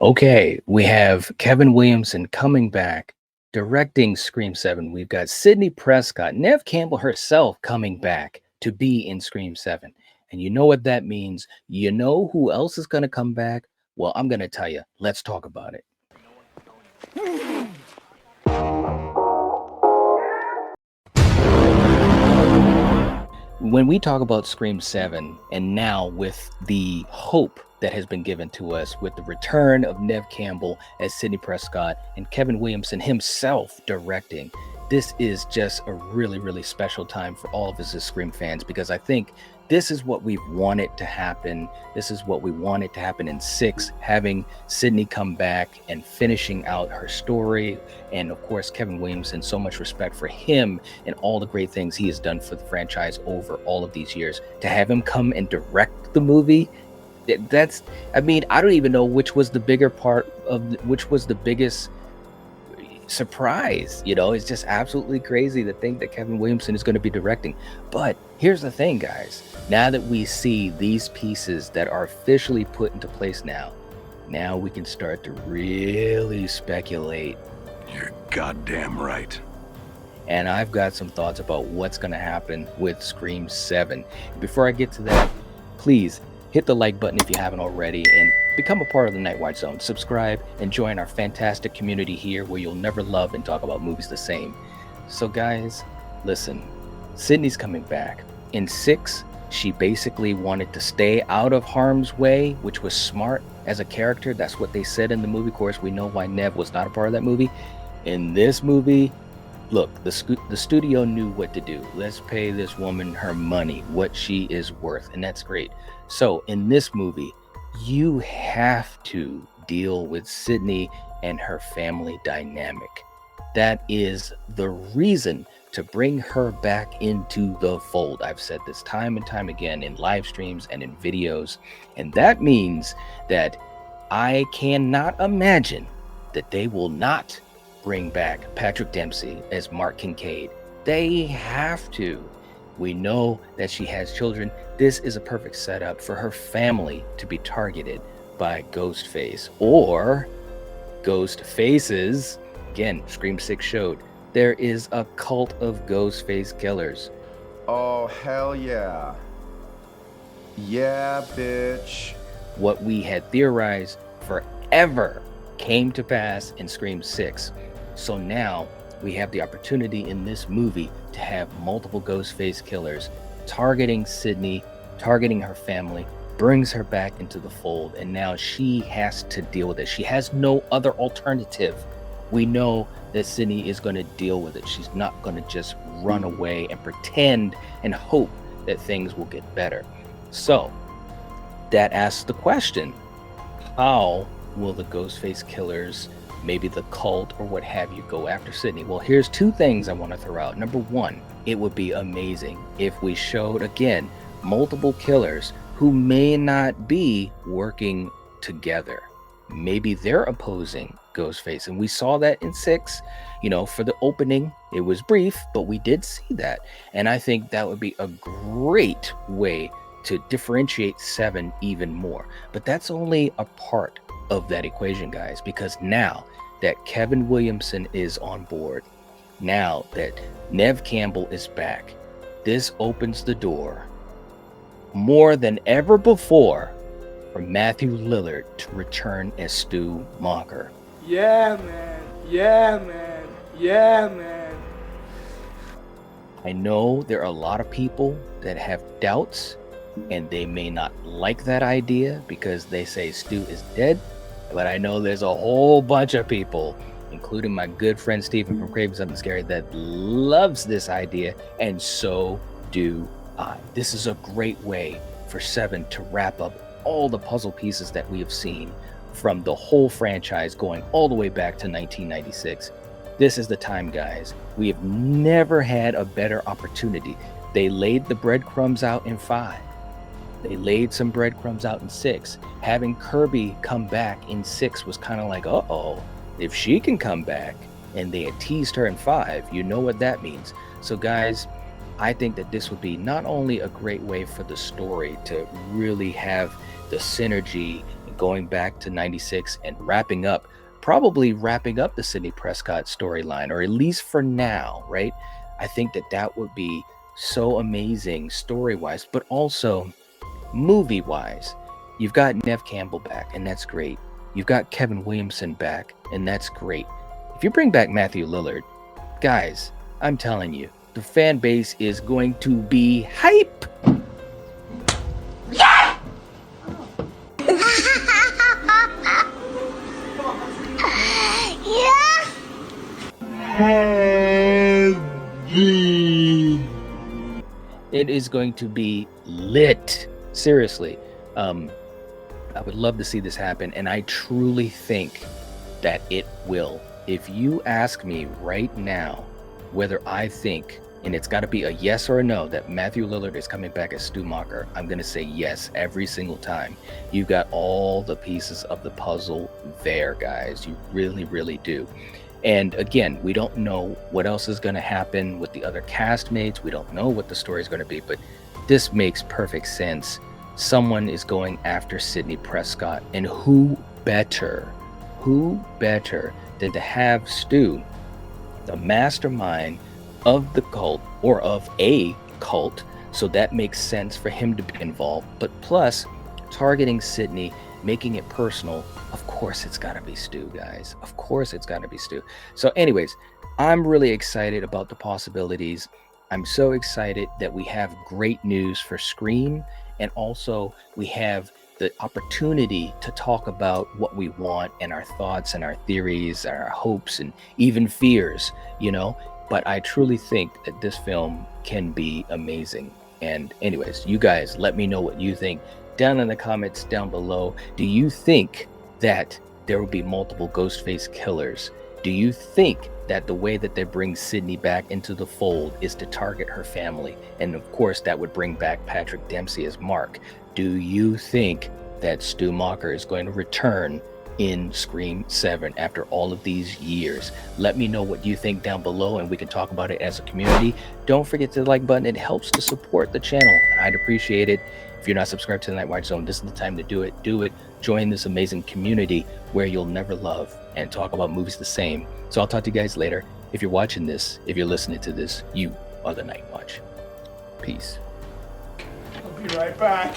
Okay, we have Kevin Williamson coming back, directing Scream 7. We've got Sidney Prescott, Neve Campbell herself coming back to be in Scream 7. And you know what that means? You know who else is going to come back? Well, I'm going to tell you. Let's talk about it. When we talk about Scream 7, and now with the hope that has been given to us with the return of Neve Campbell as Sidney Prescott and Kevin Williamson himself directing, this is just a really, really special time for all of us as Scream fans, because I think this is what we've wanted to happen. This is what we wanted to happen in 6, having Sidney come back and finishing out her story. And of course, Kevin Williamson, so much respect for him and all the great things he has done for the franchise over all of these years. To have him come and direct the movie, that's, I mean, I don't even know which was the bigger part of which was the biggest surprise. It's just absolutely crazy to think that Kevin Williamson is going to be directing. But here's the thing, guys. Now that we see these pieces that are officially put into place now we can start to really speculate. You're goddamn right. And I've got some thoughts about what's going to happen with Scream 7. Before I get to that, please hit the like button if you haven't already and become a part of the Night Watch Zone. Subscribe and join our fantastic community here where you'll never love and talk about movies the same. So guys, listen, Sidney's coming back. In 6, she basically wanted to stay out of harm's way, which was smart as a character. That's what they said in the movie. Of course, we know why Neve was not a part of that movie. In this movie, look, the studio knew what to do. Let's pay this woman her money, what she is worth, and that's great. So in this movie, you have to deal with Sidney and her family dynamic. That is the reason to bring her back into the fold. I've said this time and time again in live streams and in videos, and that means that I cannot imagine that they will not bring back Patrick Dempsey as Mark Kincaid. They have to. We know that she has children. This is a perfect setup for her family to be targeted by Ghostface or Ghost Faces. Again, Scream 6 showed there is a cult of Ghostface killers. Oh, hell yeah. Yeah, bitch. What we had theorized forever came to pass in Scream 6. So now we have the opportunity in this movie to have multiple Ghostface killers targeting Sidney, targeting her family, brings her back into the fold, and now she has to deal with it. She has no other alternative. We know that Sidney is going to deal with it. She's not going to just run away and pretend and hope that things will get better. So that asks the question, how will the Ghostface killers, maybe the cult or what have you, go after Sidney? Well, here's 2 things I want to throw out. Number 1, it would be amazing if we showed, again, multiple killers who may not be working together. Maybe they're opposing Ghostface, and we saw that in 6. For the opening, it was brief, but we did see that, and I think that would be a great way to differentiate 7 even more. But that's only a part of that equation, guys, because now that Kevin Williamson is on board, now that Neve Campbell is back, this opens the door more than ever before for Matthew Lillard to return as Stu Macher. Yeah, man. Yeah, man. Yeah, man. I know there are a lot of people that have doubts, and they may not like that idea because they say Stu is dead. But I know there's a whole bunch of people, including my good friend Steven from Craving Something Scary, that loves this idea, and so do I. This is a great way for 7 to wrap up all the puzzle pieces that we have seen from the whole franchise going all the way back to 1996. This is the time, guys. We have never had a better opportunity. They laid the breadcrumbs out in 5. They laid some breadcrumbs out in 6. Having Kirby come back in 6 was kind of like, uh-oh, if she can come back, and they had teased her in 5, you know what that means. So guys, I think that this would be not only a great way for the story to really have the synergy going back to 96 and probably wrapping up the Sidney Prescott storyline, or at least for now, right? I think that would be so amazing story-wise, but also movie-wise. You've got Neve Campbell back, and that's great. You've got Kevin Williamson back, and that's great. If you bring back Matthew Lillard, guys, I'm telling you, the fan base is going to be hype. It is going to be lit. Seriously. I would love to see this happen, and I truly think that it will. If you ask me right now whether I think, and it's got to be a yes or a no, that Matthew Lillard is coming back as Stu Macher, I'm going to say yes every single time. You've got all the pieces of the puzzle there, guys. You really, really do. And again, we don't know what else is going to happen with the other castmates. We don't know what the story is going to be, but this makes perfect sense. Someone is going after Sidney Prescott, and who better than to have Stu, the mastermind of the cult, or of a cult, so that makes sense for him to be involved. But plus, targeting Sidney, making it personal, of course it's got to be Stu, guys. Of course it's got to be Stu. So anyways, I'm really excited about the possibilities. I'm so excited that we have great news for Scream, and also we have the opportunity to talk about what we want and our thoughts and our theories and our hopes and even fears, you know. But I truly think that this film can be amazing. And anyways, you guys, let me know what you think down in the comments down below. Do you think that there will be multiple Ghostface killers? Do you think that the way that they bring Sidney back into the fold is to target her family? And of course, that would bring back Patrick Dempsey as Mark. Do you think that Stu Macher is going to return in Scream 7 after all of these years? Let me know what you think down below, and we can talk about it as a community. Don't forget to the like button. It helps to support the channel, and I'd appreciate it. If you're not subscribed to the Nightwatch Zone, this is the time to do it. Do it. Join this amazing community where you'll never love and talk about movies the same. So I'll talk to you guys later. If you're watching this, if you're listening to this, you are the Nightwatch. Peace. I'll be right back.